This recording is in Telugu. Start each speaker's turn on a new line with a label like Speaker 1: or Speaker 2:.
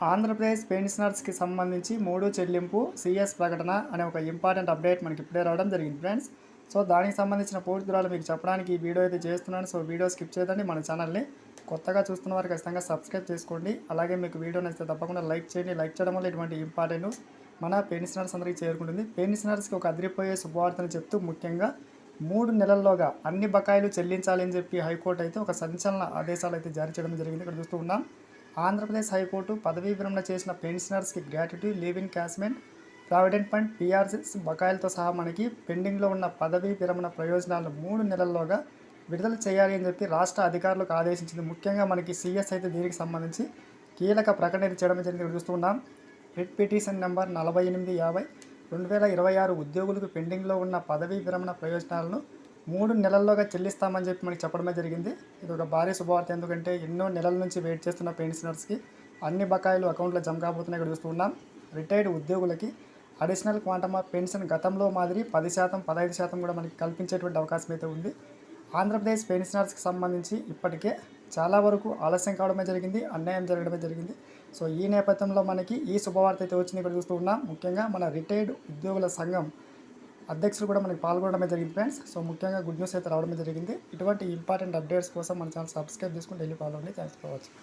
Speaker 1: ఆంధ్రప్రదేశ్ పెన్షనర్స్కి సంబంధించి మూడో చెల్లింపు సిఎస్ ప్రకటన అనే ఒక ఇంపార్టెంట్ అప్డేట్ మనకి ఇప్పుడే రావడం జరిగింది ఫ్రెండ్స్. సో దానికి సంబంధించిన పూర్తి వివరాలు మీకు చెప్పడానికి ఈ వీడియో అయితే చేస్తున్నాను. సో వీడియో స్కిప్ చేయదండి. మన ఛానల్ని కొత్తగా చూస్తున్న వారు ఖచ్చితంగా సబ్స్క్రైబ్ చేసుకోండి. అలాగే మీకు వీడియో నచ్చితే తప్పకుండా లైక్ చేయండి. లైక్ చేయడం వల్ల ఇటువంటి ఇంపార్టెంట్ న్యూస్ మన పెన్షనర్స్ అందరికీ చేరుకుంటుంది. పెన్షనర్స్కి ఒక అదిరిపోయే శుభవార్తను చెప్తూ ముఖ్యంగా 3 నెలల్లోగా అన్ని బకాయిలు చెల్లించాలని చెప్పి హైకోర్టు అయితే ఒక సంచలన ఆదేశాలు అయితే జారీ చేయడం జరిగింది. ఇక్కడ చూస్తూ ఉన్నాం. ఆంధ్రప్రదేశ్ హైకోర్టు పదవీ విరమణ చేసిన పెన్షనర్స్కి గ్రాట్యుటీ, లీవ్ ఇన్కాష్మెంట్, ప్రావిడెంట్ ఫండ్, పీఆర్సీస్ బకాయిలతో సహా మనకి పెండింగ్లో ఉన్న పదవీ విరమణ ప్రయోజనాలను 3 నెలల్లోగా విడుదల చేయాలి అని చెప్పి రాష్ట్ర అధికారులకు ఆదేశించింది. ముఖ్యంగా మనకి సీఎస్ అయితే దీనికి సంబంధించి కీలక ప్రకటన చేయడం జరిగింది. చూస్తున్నాం. రిట్ పిటిషన్ నెంబర్ 4850/2026 ఉద్యోగులకు పెండింగ్లో ఉన్న పదవీ విరమణ ప్రయోజనాలను 3 నెలల్లోగా చెల్లిస్తామని చెప్పి మనకి చెప్పడమే జరిగింది. ఇది ఒక భారీ శుభవార్త. ఎందుకంటే ఎన్నో నెలల నుంచి వెయిట్ చేస్తున్న పెన్షనర్స్కి అన్ని బకాయిలు అకౌంట్లో జమ కాబోతున్నాయి. ఇక్కడ చూస్తున్నాం. రిటైర్డ్ ఉద్యోగులకి అడిషనల్ క్వాంటమ్ ఆఫ్ పెన్షన్ గతంలో మాదిరి 10%, 15% కూడా మనకి కల్పించేటువంటి అవకాశం అయితే ఉంది. ఆంధ్రప్రదేశ్ పెన్షనర్స్కి సంబంధించి ఇప్పటికే చాలా వరకు ఆలస్యం కావడమే జరిగింది, అన్యాయం జరగడమే జరిగింది. సో ఈ నేపథ్యంలో మనకి ఈ శుభవార్త అయితే వచ్చింది. ఇక్కడ చూస్తూ ఉన్నాం. ముఖ్యంగా మన రిటైర్డ్ ఉద్యోగుల సంఘం అధ్యక్షులు కూడా మనకి పాల్గొనడమే జరిగింది ఫ్రెండ్స్. సో ముఖ్యంగా గుడ్ న్యూస్ అయితే రావడమే జరిగింది. ఇటువంటి ఇంపార్టెంట్ అప్డేట్స్ కోసం మన ఛానల్ సబ్స్క్రైబ్ చేసుకుని డైలీ ఫాలో అవ్వండి. Thanks for watching.